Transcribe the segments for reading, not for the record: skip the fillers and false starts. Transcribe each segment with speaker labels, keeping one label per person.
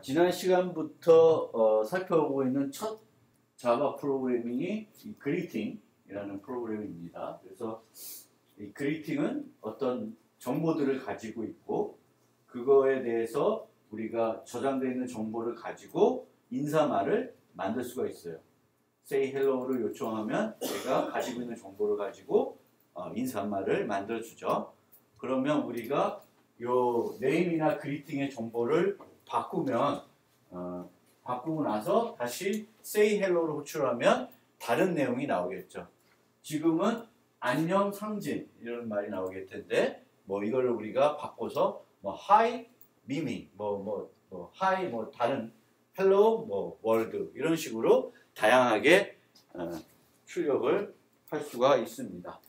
Speaker 1: 지난 시간부터 살펴보고 있는 첫 자바 프로그래밍이 이 그리팅이라는 프로그램입니다. 그래서 이 그리팅은 어떤 정보들을 가지고 있고 그거에 대해서 우리가 저장되어 있는 정보를 가지고 인사말을 만들 수가 있어요. Say hello를 요청하면 내가 가지고 있는 정보를 가지고 인사말을 만들어 주죠. 그러면 우리가 요 네임이나 그리팅의 정보를 바꾸면 바꾸고 나서 다시 say hello를 호출하면 다른 내용이 나오겠죠. 지금은 안녕 상진 이런 말이 나오겠 텐데 뭐 이걸 우리가 바꿔서 뭐 hi 미미 hi 다른 hello world 이런 식으로 다양하게 출력을 할 수가 있습니다.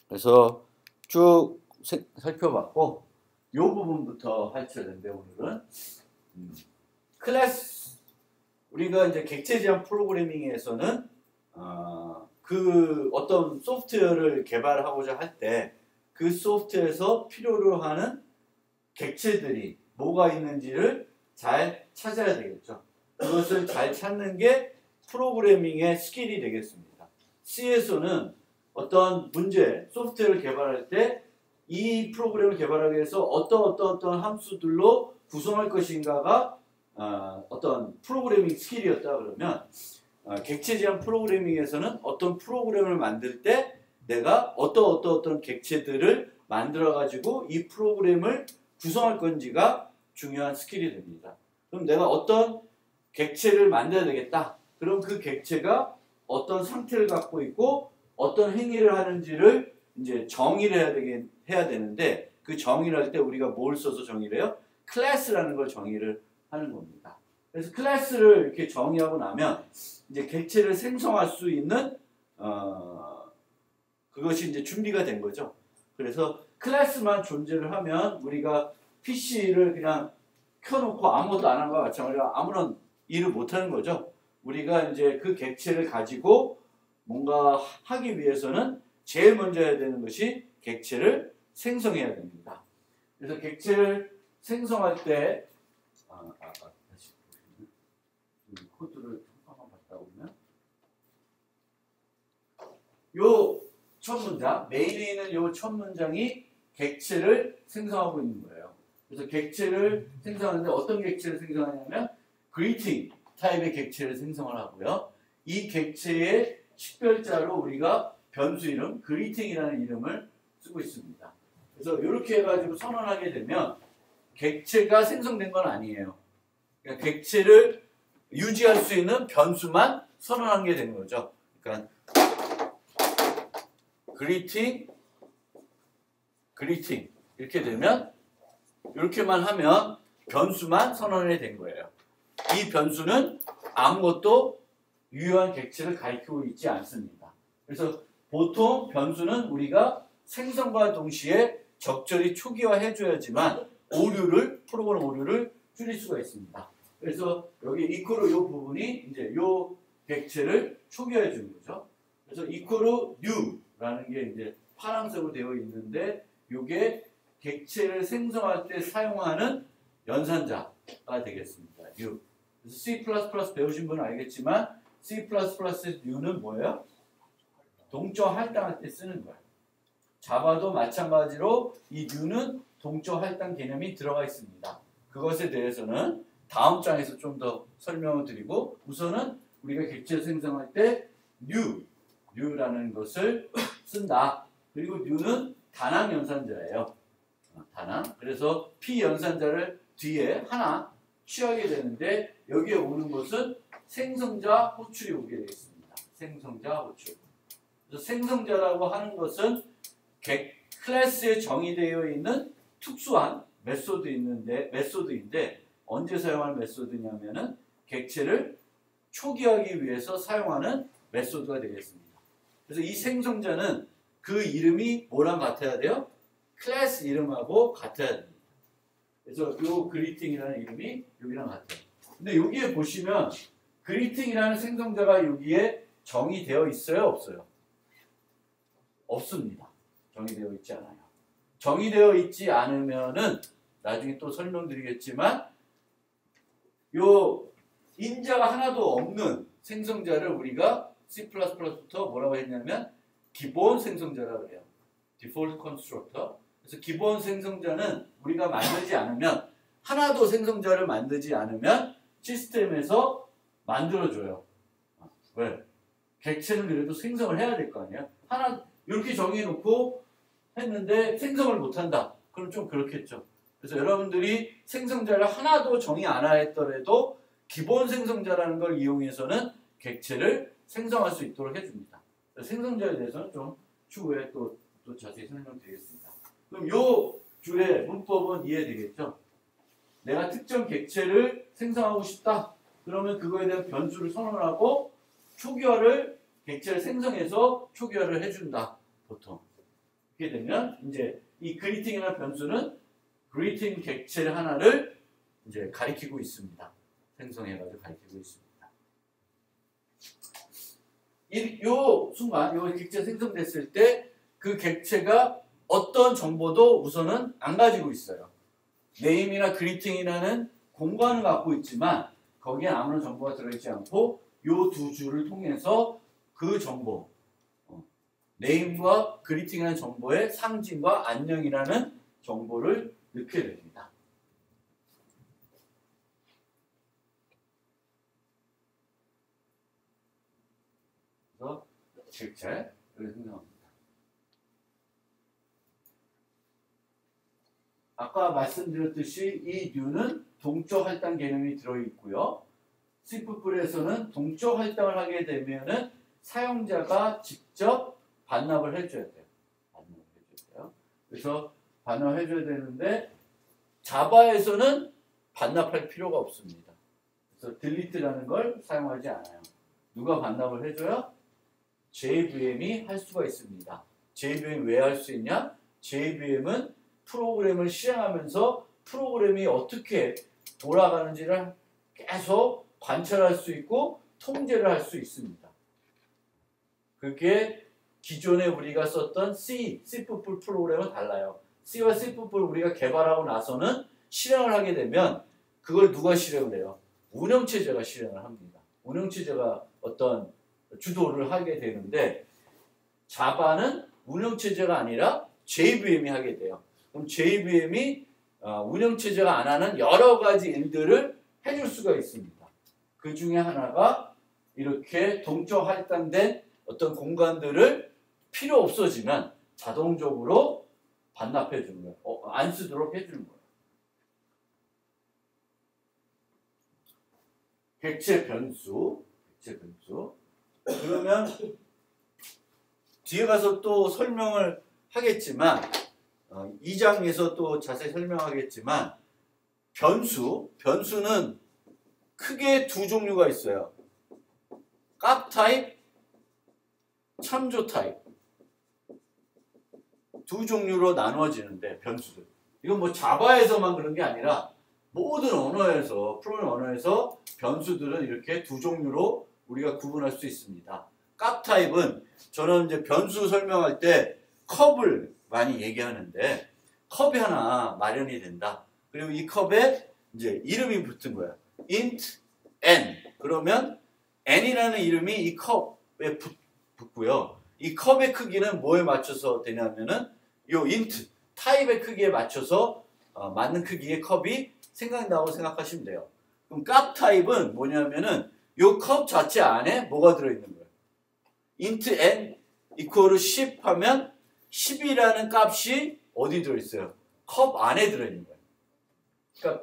Speaker 1: 그래서 쭉 살펴봤고 이 부분부터 할쳐야 되는데 오늘은 클래스 우리가 이제 객체 제한 프로그래밍에서는 그 어떤 소프트웨어를 개발하고자 할 때 그 소프트웨어에서 필요로 하는 객체들이 뭐가 있는지를 잘 찾아야 되겠죠. 그것을 잘 찾는 게 프로그래밍의 스킬이 되겠습니다. C에서는 어떤 문제, 소프트웨어를 개발할 때 이 프로그램을 개발하기 위해서 어떤 함수들로 구성할 것인가가 어떤 프로그래밍 스킬이었다 그러면 객체 제한 프로그래밍에서는 어떤 프로그램을 만들 때 내가 어떤 객체들을 만들어 가지고 이 프로그램을 구성할 건지가 중요한 스킬이 됩니다. 그럼 내가 어떤 객체를 만들어야 되겠다. 그럼 그 객체가 어떤 상태를 갖고 있고 어떤 행위를 하는지를 이제 정의를 해야 되는데 그 정의를 할 때 우리가 뭘 써서 정의를 해요? 클래스라는 걸 정의를 하는 겁니다. 그래서 클래스를 이렇게 정의하고 나면 이제 객체를 생성할 수 있는 그것이 이제 준비가 된 거죠. 그래서 클래스만 존재를 하면 우리가 PC를 그냥 켜놓고 아무것도 안 한 것과 마찬가지로 아무런 일을 못 하는 거죠. 우리가 이제 그 객체를 가지고 뭔가 하기 위해서는 제일 먼저 해야 되는 것이 객체를 생성해야 됩니다. 그래서 객체를 생성할 때 다시 코드를 잠깐만 봤다 보면 요 첫 문장, 메인에 있는 요 첫 문장이 객체를 생성하고 있는 거예요. 그래서 객체를 생성하는데 어떤 객체를 생성하냐면 greeting 타입의 객체를 생성을 하고요. 이 객체의 식별자로 우리가 변수 이름, greeting이라는 이름을 쓰고 있습니다. 그래서 이렇게 해가지고 선언하게 되면 객체가 생성된 건 아니에요. 그러니까 객체를 유지할 수 있는 변수만 선언한 게 된 거죠. 그러니까 greeting 이렇게 되면 이렇게만 하면 변수만 선언이 된 거예요. 이 변수는 아무것도 유효한 객체를 가리키고 있지 않습니다. 그래서 보통 변수는 우리가 생성과 동시에 적절히 초기화해줘야지만 프로그램 오류를 줄일 수가 있습니다. 그래서 여기 equal 이 부분이 이제 이 객체를 초기화해 주는 거죠. 그래서 equal new라는 게 이제 파란색으로 되어 있는데 이게 객체를 생성할 때 사용하는 연산자가 되겠습니다. new. 그래서 C++ 배우신 분은 알겠지만 C++의 new는 뭐예요? 동적 할당할 때 쓰는 거예요. 자바도 마찬가지로 이 new는 동적 할당 개념이 들어가 있습니다. 그것에 대해서는 다음 장에서 좀 더 설명을 드리고 우선은 우리가 객체 생성할 때 new라는 것을 쓴다. 그리고 new는 단항 연산자예요. 단항. 그래서 p 연산자를 뒤에 하나 취하게 되는데 여기에 오는 것은 생성자 호출이 오게 되겠습니다. 생성자 호출. 그래서 생성자라고 하는 것은 클래스에 정의되어 있는 특수한 메소드인데 언제 사용하는 메소드냐면은 객체를 초기화하기 위해서 사용하는 메소드가 되겠습니다. 그래서 이 생성자는 그 이름이 뭐랑 같아야 돼요? 클래스 이름하고 같아야 됩니다. 그래서 요 그리팅이라는 이름이 여기랑 같아요. 근데 여기에 보시면 그리팅이라는 생성자가 여기에 정의되어 있어요, 없어요? 없습니다. 정의되어 있지 않아요. 정의되어 있지 않으면은 나중에 또 설명드리겠지만 요 인자가 하나도 없는 생성자를 우리가 C++부터 뭐라고 했냐면 기본 생성자라고 해요. Default Constructor. 그래서 기본 생성자는 우리가 만들지 않으면 하나도 생성자를 만들지 않으면 시스템에서 만들어줘요. 왜? 객체는 그래도 생성을 해야 될 거 아니에요? 하나 이렇게 정해놓고 했는데 생성을 못한다. 그럼 좀 그렇겠죠. 그래서 여러분들이 생성자를 하나도 정의 안 했더라도 기본 생성자라는 걸 이용해서는 객체를 생성할 수 있도록 해줍니다. 생성자에 대해서는 좀 추후에 또 자세히 설명드리겠습니다. 그럼 요 줄의 문법은 이해되겠죠? 내가 특정 객체를 생성하고 싶다. 그러면 그거에 대한 변수를 선언하고 초기화를 객체를 생성해서 초기화를 해준다. 보통. 이렇게 되면 이제 이 그리팅이라는 변수는 그리팅 객체 하나를 이제 가리키고 있습니다. 생성해가지고 가리키고 있습니다. 요 순간 요 객체 생성됐을 때 그 객체가 어떤 정보도 우선은 안 가지고 있어요. 네임이나 그리팅이라는 공간을 갖고 있지만 거기에 아무런 정보가 들어있지 않고 요 두 줄을 통해서 그 정보 네임과 그리팅이라는 정보의 상징과 안녕이라는 정보를 넣게 됩니다. 그래서 객체를 생성합니다. 아까 말씀드렸듯이 이 New는 동적 할당 개념이 들어있고요. C++에서는 동적 할당을 하게 되면은 사용자가 직접 반납을 해줘야 돼요. 반납을 해줘야 돼요. 그래서 반납을 해줘야 되는데 자바에서는 반납할 필요가 없습니다. 그래서 delete라는 걸 사용하지 않아요. 누가 반납을 해줘요? JVM이 할 수가 있습니다. JVM 왜 할 수 있냐? JVM은 프로그램을 실행하면서 프로그램이 어떻게 돌아가는지를 계속 관찰할 수 있고 통제를 할 수 있습니다. 그게 기존에 우리가 썼던 C 프로그램은 달라요. C와 C 우리가 개발하고 나서는 실행을 하게 되면 그걸 누가 실행을 해요? 운영체제가 실행을 합니다. 운영체제가 어떤 주도를 하게 되는데 자바는 운영체제가 아니라 JVM이 하게 돼요. 그럼 JVM이 운영체제가 안 하는 여러 가지 일들을 해줄 수가 있습니다. 그 중에 하나가 이렇게 동적 할당된 어떤 공간들을 필요 없어지면 자동적으로 반납해 주는 거예요. 안 쓰도록 해주는 거예요. 객체 변수. 그러면 뒤에 가서 또 설명을 하겠지만 2장에서 또 자세히 설명하겠지만 변수는 크게 두 종류가 있어요. 값 타입, 참조 타입. 두 종류로 나누어지는데 변수들. 이건 뭐 자바에서만 그런 게 아니라 모든 언어에서 프로그래밍 언어에서 변수들은 이렇게 두 종류로 우리가 구분할 수 있습니다. 값 타입은 저는 이제 변수 설명할 때 컵을 많이 얘기하는데 컵이 하나 마련이 된다. 그리고 이 컵에 이제 이름이 붙은 거야. int n. 그러면 n이라는 이름이 이 컵에 붙고요. 이 컵의 크기는 뭐에 맞춰서 되냐면은 요 int 타입의 크기에 맞춰서 맞는 크기의 컵이 생각난다고 생각하시면 돼요. 그럼 값 타입은 뭐냐면은 요 컵 자체 안에 뭐가 들어있는 거예요. int n equal 10 하면 10이라는 값이 어디 들어있어요? 컵 안에 들어있는 거예요. 그러니까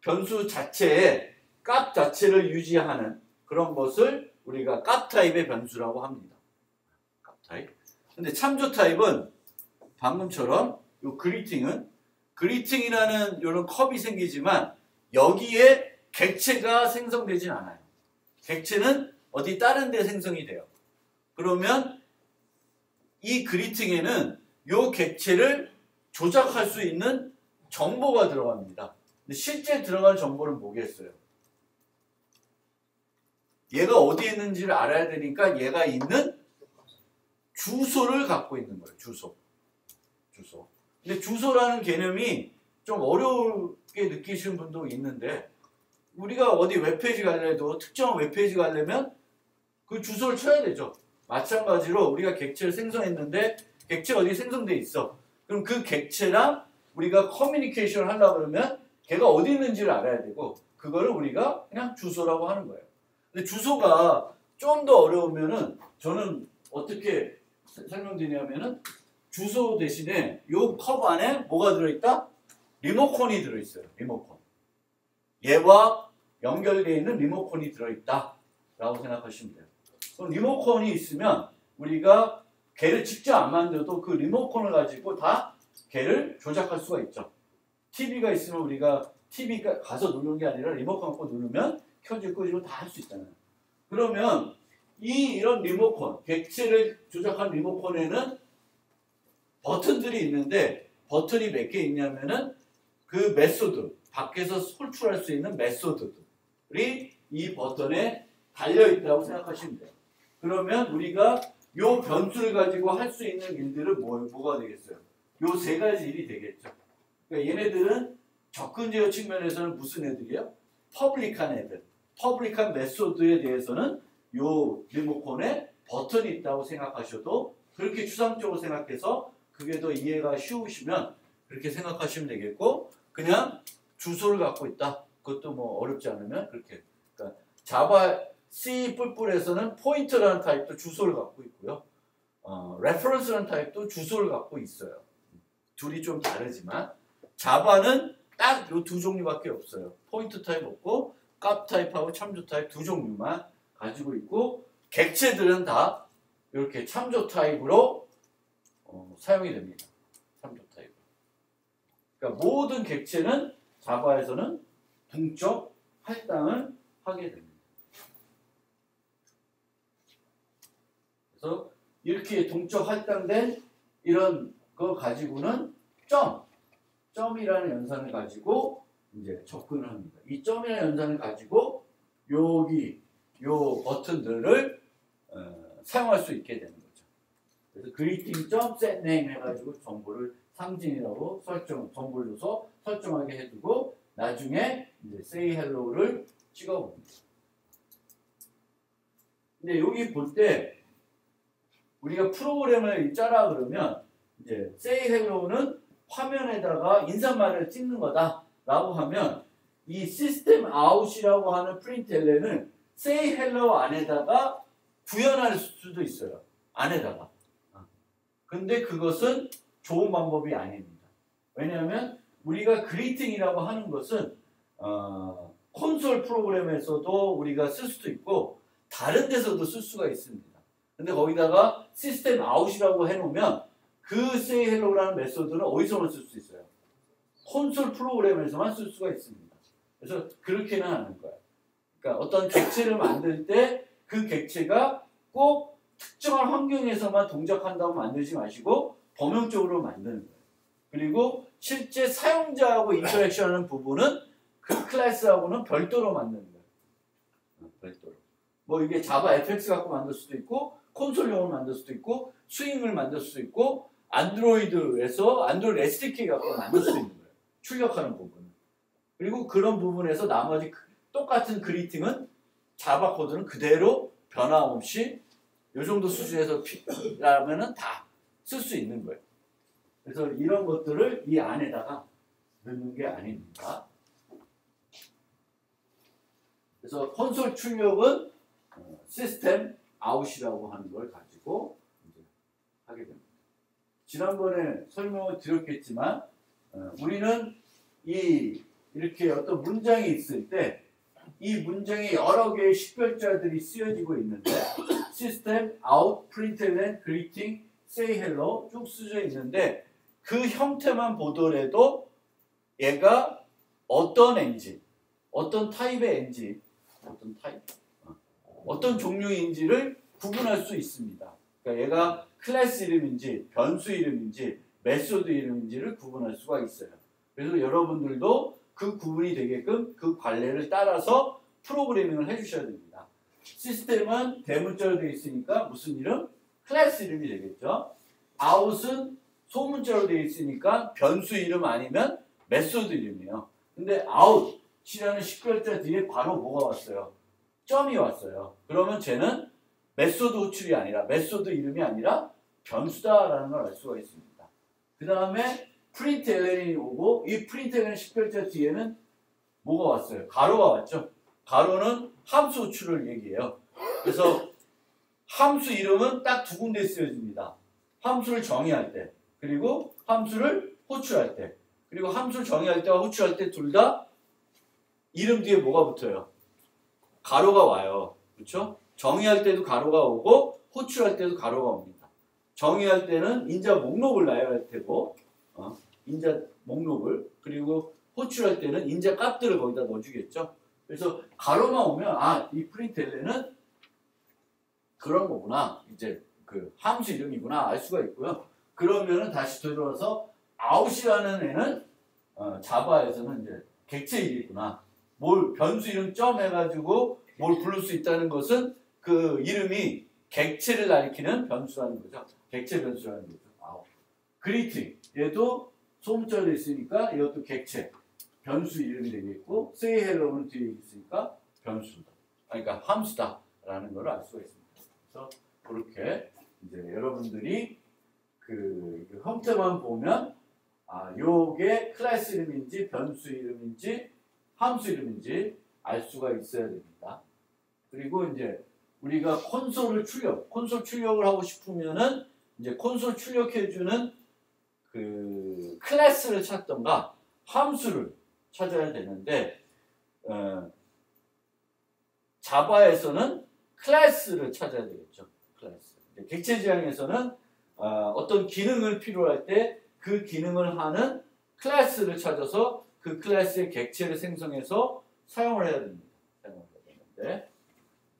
Speaker 1: 변수 자체의 값 자체를 유지하는 그런 것을 우리가 값 타입의 변수라고 합니다. 값 타입. 근데 참조 타입은 방금처럼 요 그리팅이라는 이런 컵이 생기지만 여기에 객체가 생성되진 않아요. 객체는 어디 다른 데 생성이 돼요. 그러면 이 그리팅에는 요 객체를 조작할 수 있는 정보가 들어갑니다. 근데 실제 들어갈 정보는 뭐겠어요? 얘가 어디에 있는지를 알아야 되니까 얘가 있는 주소를 갖고 있는 거예요. 주소. 근데 주소라는 개념이 좀 어렵게 느끼시는 분도 있는데 우리가 어디 웹페이지 가려도 특정한 웹페이지 가려면 그 주소를 쳐야 되죠. 마찬가지로 우리가 객체를 생성했는데 객체가 어디 생성돼 있어. 그럼 그 객체랑 우리가 커뮤니케이션을 하려고 그러면 걔가 어디 있는지를 알아야 되고 그거를 우리가 그냥 주소라고 하는 거예요. 근데 주소가 좀 더 어려우면은 저는 어떻게 설명드리냐면은 주소 대신에 요 컵 안에 뭐가 들어있다? 리모컨이 들어있어요. 리모컨. 얘와 연결되어 있는 리모컨이 들어있다 라고 생각하시면 돼요. 그럼 리모컨이 있으면 우리가 걔를 직접 안 만들어도 그 리모컨을 가지고 다 걔를 조작할 수가 있죠. TV가 있으면 우리가 TV가 가서 누르는 게 아니라 리모컨 갖고 누르면 켜지고 끄지고 다 할 수 있잖아요. 그러면 이런 리모컨, 객체를 조작한 리모컨에는 버튼들이 있는데 버튼이 몇 개 있냐면은 그 메소드, 밖에서 호출할 수 있는 메소드들이 이 버튼에 달려있다고 생각하시면 돼요. 그러면 우리가 요 변수를 가지고 할 수 있는 일들은 뭐가 되겠어요? 요 세 가지 일이 되겠죠. 그러니까 얘네들은 접근 제어 측면에서는 무슨 애들이요? 퍼블릭한 애들. 퍼블릭한 메소드에 대해서는 요 리모컨에 버튼이 있다고 생각하셔도 그렇게 추상적으로 생각해서 그게 더 이해가 쉬우시면 그렇게 생각하시면 되겠고 그냥 주소를 갖고 있다. 그것도 뭐 어렵지 않으면 그렇게. 그러니까 자바 C 뿔뿔에서는 포인트라는 타입도 주소를 갖고 있고요. 레퍼런스라는 타입도 주소를 갖고 있어요. 둘이 좀 다르지만 자바는 딱 요 두 종류밖에 없어요. 포인트 타입 없고 값 타입하고 참조 타입 두 종류만 가지고 있고 객체들은 다 이렇게 참조 타입으로 사용이 됩니다. 참조 타입. 그러니까 모든 객체는 자바에서는 동적 할당을 하게 됩니다. 그래서 이렇게 동적 할당된 이런 거 가지고는 점이라는 연산을 가지고 이제 접근을 합니다. 이 점이라는 연산을 가지고 여기 요 버튼들을 사용할 수 있게 되는 거죠. 그래서 greeting.setName 해가지고 정보를 상징이라고 정보를 줘서 설정하게 해두고 나중에 이제 say hello를 찍어봅니다. 근데 여기 볼 때 우리가 프로그램을 짜라 그러면 이제 say hello는 화면에다가 인사말을 찍는 거다라고 하면 이 system out이라고 하는 println을 say hello 안에다가 구현할 수도 있어요. 안에다가. 근데 그것은 좋은 방법이 아닙니다. 왜냐하면 우리가 greeting이라고 하는 것은 콘솔 프로그램에서도 우리가 쓸 수도 있고 다른 데서도 쓸 수가 있습니다. 근데 거기다가 시스템 아웃이라고 해놓으면 그 say hello라는 메소드는 어디서만 쓸 수 있어요? 콘솔 프로그램에서만 쓸 수가 있습니다. 그래서 그렇게는 하는 거예요. 그러니까 어떤 객체를 만들 때 그 객체가 꼭 특정한 환경에서만 동작한다고 만들지 마시고 범용적으로 만드는 거예요. 그리고 실제 사용자하고 인터랙션하는 부분은 그 클래스하고는 별도로 만드는 거예요. 별도로. 뭐 이게 자바 FX 갖고 만들 수도 있고 콘솔용을 만들 수도 있고 스윙을 만들 수도 있고 안드로이드에서 안드로이드 SDK 갖고 만들 수 있는 거예요. 출력하는 부분은. 그리고 그런 부분에서 나머지 똑같은 그리팅은 자바 코드는 그대로 변함없이 이 정도 수준에서 필요하면은 다 쓸 수 있는 거예요. 그래서 이런 것들을 이 안에다가 넣는 게 아닙니다. 그래서 콘솔 출력은 시스템 아웃이라고 하는 걸 가지고 이제 하게 됩니다. 지난번에 설명을 드렸겠지만 우리는 이렇게 어떤 문장이 있을 때 이 문장에 여러 개의 식별자들이 쓰여지고 있는데 시스템 아웃, println, greeting, say hello 쭉 쓰여져 있는데 그 형태만 보더라도 얘가 어떤 엔진, 어떤 타입의 엔진, 어떤 종류인지를 구분할 수 있습니다. 그러니까 얘가 클래스 이름인지 변수 이름인지 메소드 이름인지를 구분할 수가 있어요. 그래서 여러분들도 그 구분이 되게끔 그 관례를 따라서 프로그래밍을 해주셔야 됩니다. 시스템은 대문자로 되어 있으니까 무슨 이름? 클래스 이름이 되겠죠. out은 소문자로 되어 있으니까 변수 이름 아니면 메소드 이름이에요. 근데 out이라는 식별자 뒤에 바로 뭐가 왔어요? 점이 왔어요. 그러면 쟤는 메소드 호출이 아니라 메소드 이름이 아니라 변수다라는 걸 알 수가 있습니다. 그 다음에 println이 오고 이 println 식별자 뒤에는 뭐가 왔어요? 가로가 왔죠. 가로는 함수 호출을 얘기해요. 그래서 함수 이름은 딱 두 군데 쓰여집니다. 함수를 정의할 때 그리고 함수를 호출할 때 그리고 함수를 정의할 때와 호출할 때 둘 다 이름 뒤에 뭐가 붙어요? 가로가 와요. 그렇죠? 정의할 때도 가로가 오고 호출할 때도 가로가 옵니다. 정의할 때는 인자 목록을 놔야 할 테고 인자 목록을 그리고 호출할 때는 인자 값들을 거기다 넣어주겠죠. 그래서 가로만 오면 이 프린tln은 그런 거구나. 이제 그 함수 이름이구나 알 수가 있고요. 그러면은 다시 되돌아서 out이라는 애는 자바에서는 이제 객체이겠구나. 뭘 변수 이름 점 해가지고 뭘 부를 수 있다는 것은 그 이름이 객체를 가리키는 변수라는 거죠. 객체 변수라는 거죠. 그리팅 얘도 소문자로 있으니까 이것도 객체 변수 이름이 되겠고 say hello는 뒤에 있으니까 변수다. 그러니까 함수다라는 걸 알 수가 있습니다. 그래서 그렇게 이제 여러분들이 그 형태만 보면 요게 클래스 이름인지 변수 이름인지 함수 이름인지 알 수가 있어야 됩니다. 그리고 이제 우리가 콘솔 출력을 하고 싶으면은 이제 콘솔 출력해주는 그 클래스를 찾던가 함수를 찾아야 되는데 자바에서는 클래스를 찾아야 되겠죠. 클래스. 객체 지향에서는 어떤 기능을 필요로 할 때 그 기능을 하는 클래스를 찾아서 그 클래스의 객체를 생성해서 사용을 해야 됩니다. 되는데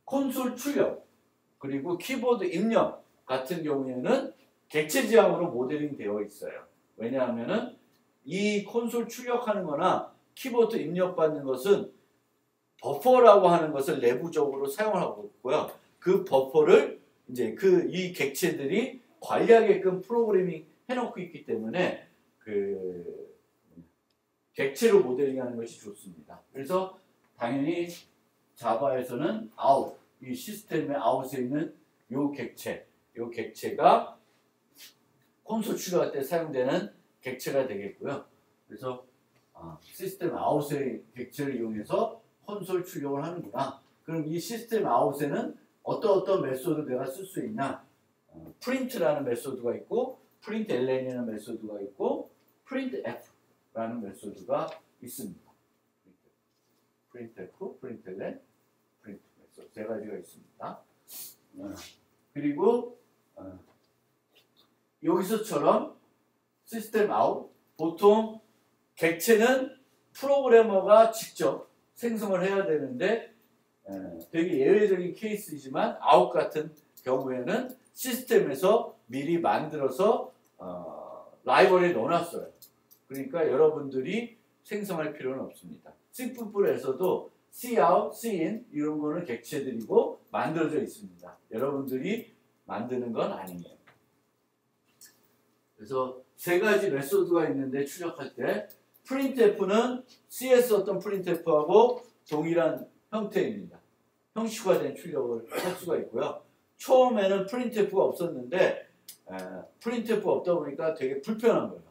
Speaker 1: 콘솔 출력 그리고 키보드 입력 같은 경우에는 객체 지향으로 모델링 되어 있어요. 왜냐하면은 이 콘솔 출력하는 거나 키보드 입력받는 것은 버퍼라고 하는 것을 내부적으로 사용을 하고 있고요. 그 버퍼를 이제 이 객체들이 관리하게끔 프로그래밍 해놓고 있기 때문에 그 객체로 모델링하는 것이 좋습니다. 그래서 당연히 자바에서는 out, 이 시스템의 out에 있는 요 객체가 콘솔 출력할 때 사용되는 객체가 되겠고요. 그래서 시스템 out의 객체를 이용해서 콘솔 출력을 하는구나. 그럼 이 시스템 out에는 어떤 메소드 내가 쓸 수 있나? print라는 메소드가 있고 println이라는 메소드가 있고 printf라는 메소드가 있습니다. printf, println, print 메소드 세 가지가 있습니다. 그리고 여기서처럼 시스템 아웃 보통 객체는 프로그래머가 직접 생성을 해야 되는데 되게 예외적인 케이스이지만 아웃 같은 경우에는 시스템에서 미리 만들어서 라이브러리에 넣어놨어요. 그러니까 여러분들이 생성할 필요는 없습니다. C++에서도 cout, cin 이런 거는 객체들이고 만들어져 있습니다. 여러분들이 만드는 건 아니에요. 그래서 세 가지 메소드가 있는데 출력할 때 printf는 C에 썼던 printf하고 동일한 형태입니다. 형식화된 출력을 할 수가 있고요. 처음에는 printf가 없었는데 printf가 없다 보니까 되게 불편한 거예요.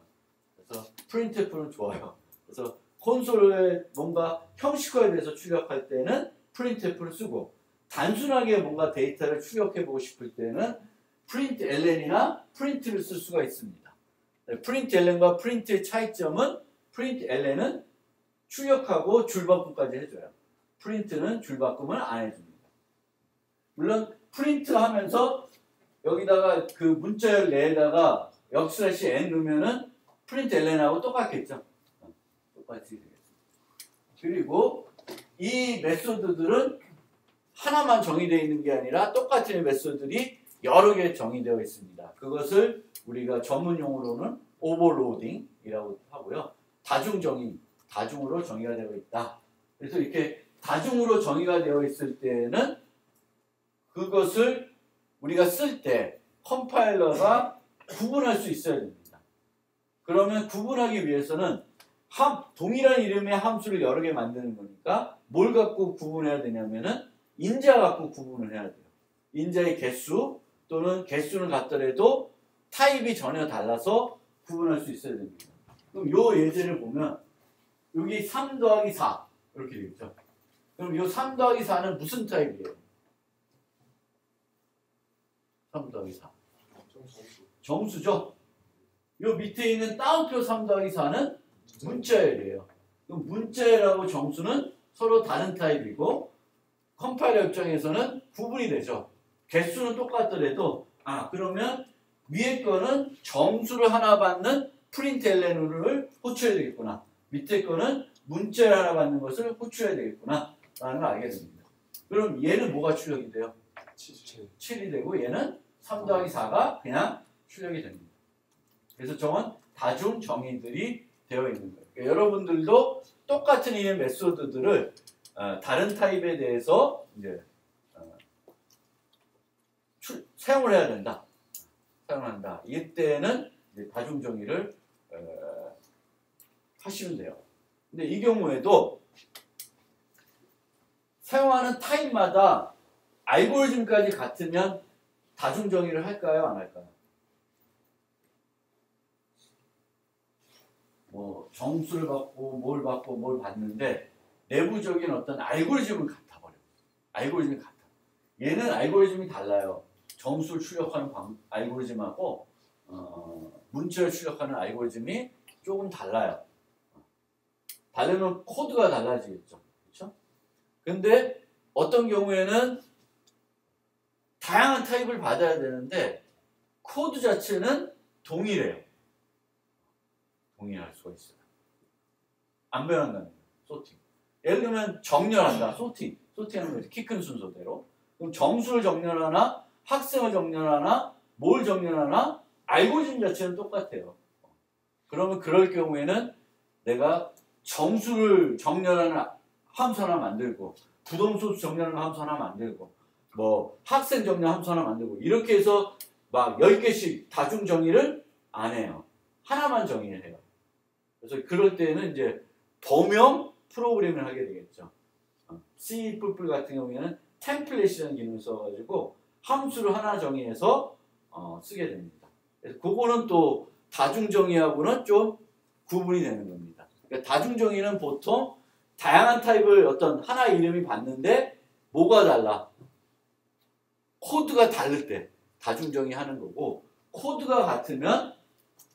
Speaker 1: 그래서 printf는 좋아요. 그래서 콘솔에 뭔가 형식화에 대해서 출력할 때는 printf를 쓰고 단순하게 뭔가 데이터를 출력해보고 싶을 때는 println이나 print를 쓸 수가 있습니다. println과 print의 차이점은 println은 출력하고 줄바꿈까지 해줘요. print는 줄바꿈을 안 해줍니다. 물론 print 하면서 여기다가 그 문자열 내에다가 역슬래시 n 넣으면은 println하고 똑같겠죠. 똑같이 되겠습니다. 그리고 이 메소드들은 하나만 정의되어 있는 게 아니라 똑같은 메소드들이 여러 개 정의되어 있습니다. 그것을 우리가 전문 용어로는 오버로딩이라고 하고요. 다중으로 정의가 되어 있다. 그래서 이렇게 다중으로 정의가 되어 있을 때는 그것을 우리가 쓸 때 컴파일러가 구분할 수 있어야 됩니다. 그러면 구분하기 위해서는 동일한 이름의 함수를 여러 개 만드는 거니까 뭘 갖고 구분해야 되냐면은 인자 갖고 구분을 해야 돼요. 인자의 개수 또는 개수는 같더라도 타입이 전혀 달라서 구분할 수 있어야 됩니다. 그럼 요 예제를 보면 여기 3 더하기 4 이렇게 되겠죠. 그럼 요 3 더하기 4는 무슨 타입이에요? 3 더하기 4 정수죠. 요 밑에 있는 따옴표 3 더하기 4는 문자열이에요. 그럼 문자열하고 정수는 서로 다른 타입이고 컴파일러 입장에서는 구분이 되죠. 개수는 똑같더라도 그러면 위에 거는 정수를 하나 받는 프린트LN을 호출해야 되겠구나. 밑에 거는 문자열 하나 받는 것을 호출해야 되겠구나 라는 걸 알게 됩니다. 그럼 얘는 뭐가 출력이 돼요? 7이 되고 얘는 3 더하기 4가 그냥 출력이 됩니다. 그래서 저건 다중 정의들이 되어 있는 거예요. 그러니까 여러분들도 똑같은 이 메소드들을 다른 타입에 대해서 이제 사용을 해야 된다. 사용한다. 이때는 이제 다중 정의를 하시면 돼요. 근데 이 경우에도 사용하는 타입마다 알고리즘까지 같으면 다중 정의를 할까요? 안 할까요? 뭐 정수를 받고 뭘 받는데 내부적인 어떤 알고리즘은 같아버려요. 알고리즘이 같아. 얘는 알고리즘이 달라요. 정수를 출력하는 알고리즘하고 문자를 출력하는 알고리즘이 조금 달라요. 다르면 코드가 달라지겠죠. 그렇죠? 근데 어떤 경우에는 다양한 타입을 받아야 되는데 코드 자체는 동일해요. 동일할 수가 있어요. 안 변한다는 거예요. 소팅. 예를 들면 정렬한다. 소팅하는 거죠. 키 큰 순서대로. 그럼 정수를 정렬하나 학생을 정렬하나 뭘 정렬하나 알고리즘 자체는 똑같아요. 그러면 그럴 경우에는 내가 정수를 정렬하는 함수 하나 만들고 부동소 정렬하는 함수 하나 만들고 뭐 학생 정렬 함수 하나 만들고 이렇게 해서 막 10개씩 다중 정의를 안 해요. 하나만 정의를 해요. 그래서 그럴 때는 이제 범용 프로그램을 하게 되겠죠. C++ 같은 경우에는 템플릿이라는 기능을 써가지고 함수를 하나 정의해서 쓰게 됩니다. 그래서 그거는 또 다중 정의하고는 좀 구분이 되는 겁니다. 그러니까 다중 정의는 보통 다양한 타입을 어떤 하나의 이름이 받는데 뭐가 달라? 코드가 다를 때 다중 정의하는 거고 코드가 같으면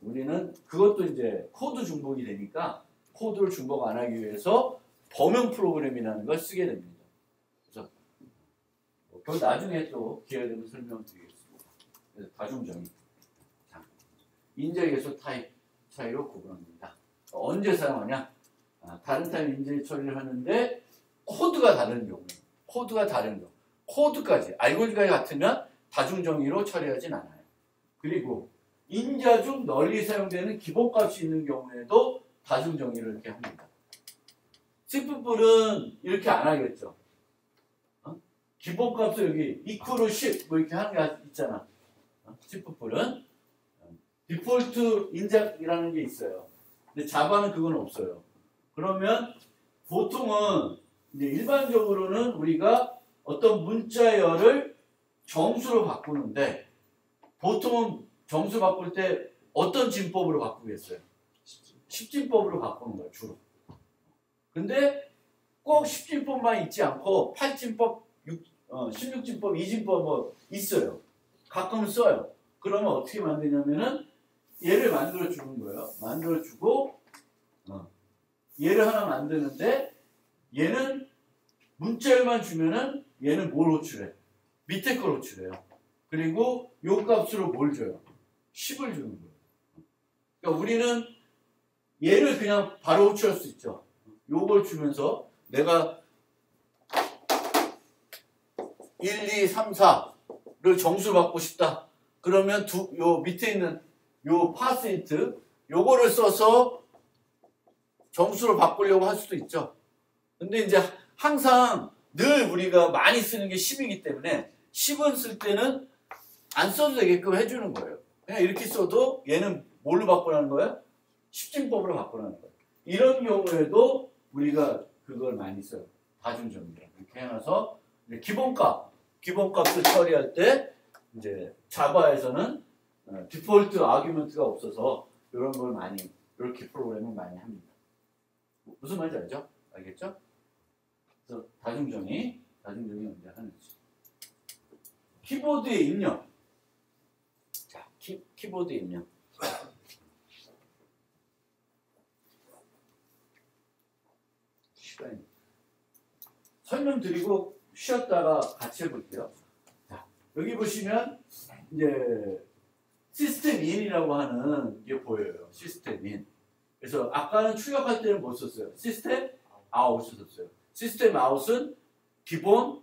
Speaker 1: 우리는 그것도 이제 코드 중복이 되니까 코드를 중복 안 하기 위해서 범용 프로그램이라는 걸 쓰게 됩니다. 그래서 그 나중에 또 기회가 되면 설명드리겠습니다. 그래서 다중 정의. 인재 계수 타입 차이로 구분합니다. 언제 사용하냐? 다른 타입 인재 처리를 하는데 코드가 다른 경우. 코드까지 알고리즘까지 같으면 다중 정의로 처리하진 않아요. 그리고 인자 중 널리 사용되는 기본값이 있는 경우에도 다중 정의를 이렇게 합니다. C++은 이렇게 안 하겠죠. 기본값을 여기 equal 10 뭐 이렇게 하는 게 있잖아. C++은 디폴트 인자이라는 게 있어요. 근데 자바는 그건 없어요. 그러면 보통은 이제 일반적으로는 우리가 어떤 문자열을 정수로 바꾸는데 보통은 정수 바꿀 때 어떤 진법으로 바꾸겠어요? 10진법으로 바꾸는 거예요, 주로. 근데 꼭 10진법만 있지 않고 8진법, 16진법, 2진법 뭐 있어요. 가끔 써요. 그러면 어떻게 만드냐면은 얘를 만들어 주는 거예요. 만들어 주고 얘를 하나 만드는데 얘는 문자열만 주면은 얘는 뭘 호출해? 밑에 걸 호출해요. 그리고 요 값으로 뭘 줘요? 10을 주는 거예요. 그러니까 우리는 얘를 그냥 바로 호출할 수 있죠. 요걸 주면서 내가 1, 2, 3, 4를 정수 받고 싶다. 그러면 요 밑에 있는 요 파스인트 요거를 써서 정수로 바꾸려고 할 수도 있죠. 근데 이제 항상 늘 우리가 많이 쓰는 게 10이기 때문에 10은 쓸 때는 안 써도 되게끔 해주는 거예요. 그냥 이렇게 써도 얘는 뭘로 바꾸라는 거예요? 십진법으로 바꾸라는 거예요. 이런 경우에도 우리가 그걸 많이 써요. 다중정의를 이렇게 해놔서 기본값을 처리할 때 이제 자바에서는 디폴트 아규먼트가 없어서 이런 걸 많이 이렇게 프로그램을 많이 합니다. 무슨 말인지 알죠? 알겠죠? 그래서 다중정의 언제 하는지. 키보드의 입력. 자, 키보드 입력. 시간이 설명드리고 쉬었다가 같이 해볼게요. 자, 여기 보시면 이제 시스템 인이라고 하는 게 보여요. 시스템 인. 그래서 아까는 출력할 때는 뭐 썼어요? 시스템 아웃을 썼어요. 시스템 아웃은 기본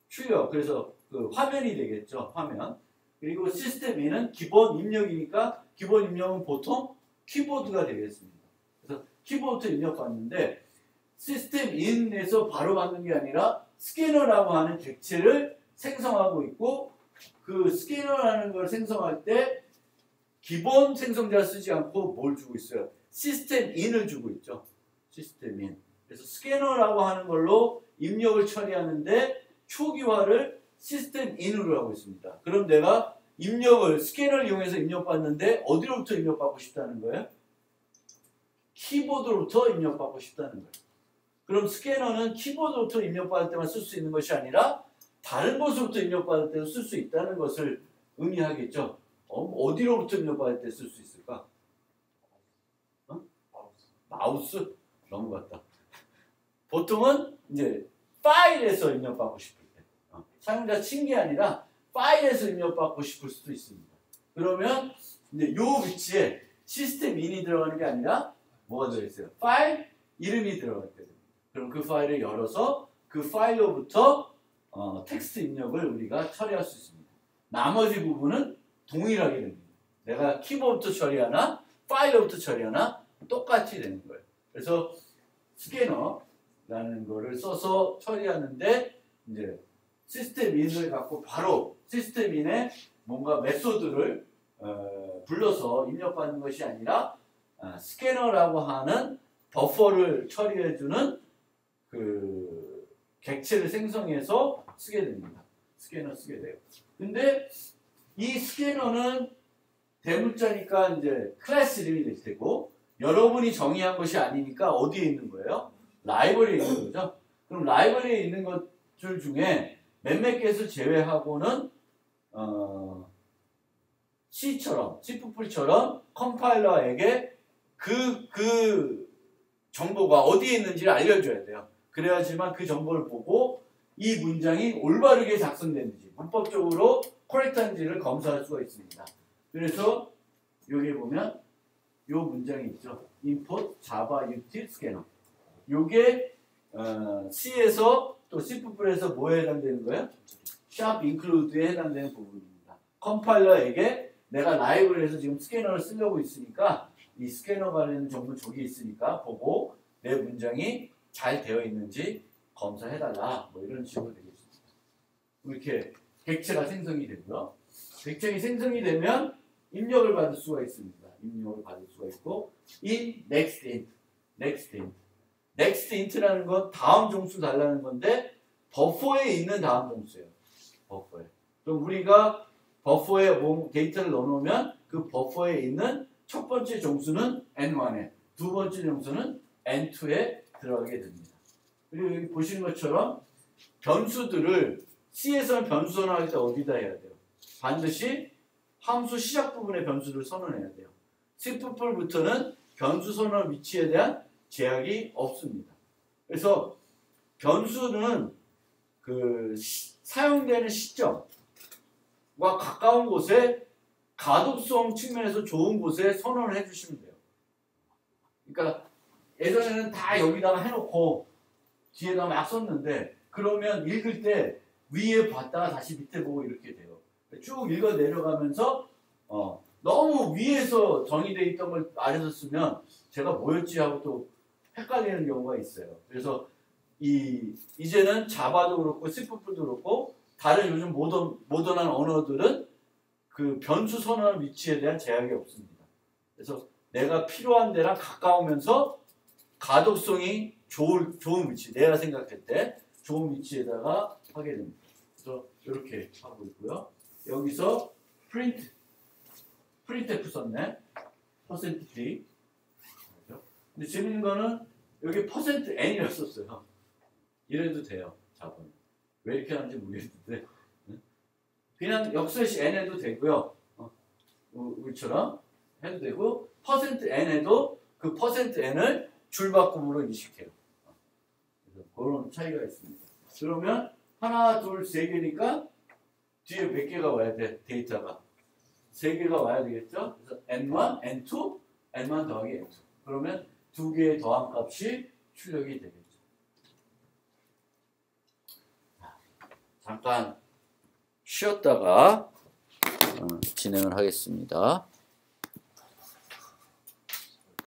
Speaker 1: 출력. 그래서 그 화면이 되겠죠. 화면. 그리고 시스템 인은 기본 입력이니까 기본 입력은 보통 키보드가 되겠습니다. 그래서 키보드 입력 받는데 시스템 인에서 바로 받는 게 아니라 스캐너라고 하는 객체를 생성하고 있고 그 스캐너라는 걸 생성할 때 기본 생성자 쓰지 않고 뭘 주고 있어요? 시스템 인을 주고 있죠. 시스템 인. 그래서 스캐너라고 하는 걸로 입력을 처리하는데 초기화를 시스템 인으로 하고 있습니다. 그럼 내가 입력을 스캐너를 이용해서 입력받는데 어디로부터 입력받고 싶다는 거예요? 키보드로부터 입력받고 싶다는 거예요. 그럼 스캐너는 키보드로부터 입력받을 때만 쓸 수 있는 것이 아니라 다른 곳으로부터 입력받을 때도 쓸 수 있다는 것을 의미하겠죠. 어디로부터 입력받을 때 쓸 수 있을까? 마우스? 넘어갔다. 보통은 이제 파일에서 입력받고 싶을 때. 사용자 친 게 아니라 파일에서 입력받고 싶을 수도 있습니다. 그러면 이제 요 위치에 시스템 인이 들어가는 게 아니라 뭐가 들어있어요? 파일 이름이 들어갈 때 됩니다. 그럼 그 파일을 열어서 그 파일로부터 텍스트 입력을 우리가 처리할 수 있습니다. 나머지 부분은 동일하게 됩니다. 내가 키보드부터 처리하나 파일로부터 처리하나 똑같이 되는 거예요. 그래서 스캐너라는 거를 써서 처리하는데 이제 시스템 인을 갖고 바로 시스템 인에 뭔가 메소드를 불러서 입력받는 것이 아니라 스캐너라고 하는 버퍼를 처리해주는 그 객체를 생성해서 쓰게 됩니다. 스캐너 쓰게 돼요. 근데 이 스캐너는 대문자니까 이제 클래스 이름이 될 테고 여러분이 정의한 것이 아니니까 어디에 있는 거예요? 라이브러리에 있는 거죠. 그럼 라이브러리에 있는 것들 중에 몇몇 개를 제외하고는 C처럼 컴파일러에게 그 정보가 어디에 있는지를 알려줘야 돼요. 그래야지만 그 정보를 보고 이 문장이 올바르게 작성됐는지 문법적으로 코렉트한지를 검사할 수가 있습니다. 그래서 여기 보면 이 문장이 있죠. import java util scanner. 요게 C에서 또 C++에서 뭐에 해당되는 거예요? sharp include에 해당되는 부분입니다. 컴파일러에게 내가 라이브러리에서 지금 스캐너를 쓰려고 있으니까 이 스캐너 관련 정보 저기 있으니까 보고 내 문장이 잘 되어 있는지 검사해달라. 뭐 이런 식으로 되겠습니다. 이렇게 객체가 생성이 되고요. 객체가 생성이 되면 입력을 받을 수가 있습니다. 입력을 받을 수가 있고 in next int라는 건 다음 종수 달라는 건데 버퍼에 있는 다음 종수예요. 버퍼에. 그럼 우리가 버퍼에 데이터를 넣어놓으면 그 버퍼에 있는 첫 번째 종수는 N1에 두 번째 종수는 N2에 들어가게 됩니다. 그리고 여기 보시는 것처럼 변수들을 C에서는 변수 선언할 때 어디다 해야 돼요? 반드시 함수 시작 부분에 변수를 선언해야 돼요. C++부터는 변수 선언 위치에 대한 제약이 없습니다. 그래서 변수는 그 사용되는 시점과 가까운 곳에 가독성 측면에서 좋은 곳에 선언을 해주시면 돼요. 그러니까 예전에는 다 여기다가 해놓고 뒤에다 막 썼는데 그러면 읽을 때 위에 봤다가 다시 밑에 보고 이렇게 돼요. 쭉 읽어 내려가면서 너무 위에서 정의되어 있던 걸 아래서 쓰면 제가 뭐였지 하고 또 헷갈리는 경우가 있어요. 그래서 이제는 자바도 그렇고 C++도 그렇고 다른 요즘 모던한 언어들은 그 변수 선언 위치에 대한 제약이 없습니다. 그래서 내가 필요한 데랑 가까우면서 가독성이 좋은 위치, 내가 생각할 때 좋은 위치에다가 하게 됩니다. 그래서 이렇게 하고 있고요. 여기서 프린트F 썼네. %p. 근데 재밌는 거는 여기 %n이라고 썼어요. 이래도 돼요. 자본. 왜 이렇게 하는지 모르겠는데 그냥 역슬래시 n 해도 되고요. 우리처럼 해도 되고 %n 해도 그 %n을 줄바꿈으로 인식해요. 그래서 그런 차이가 있습니다. 그러면 하나, 둘, 세 개니까 뒤에 몇 개가 와야 돼? 데이터가 3개가 와야 되겠죠? 그래서 n1, n2, n1 더하기 n2. 그러면 2개의 더한 값이 출력이 되겠죠. 잠깐 쉬었다가 진행을 하겠습니다.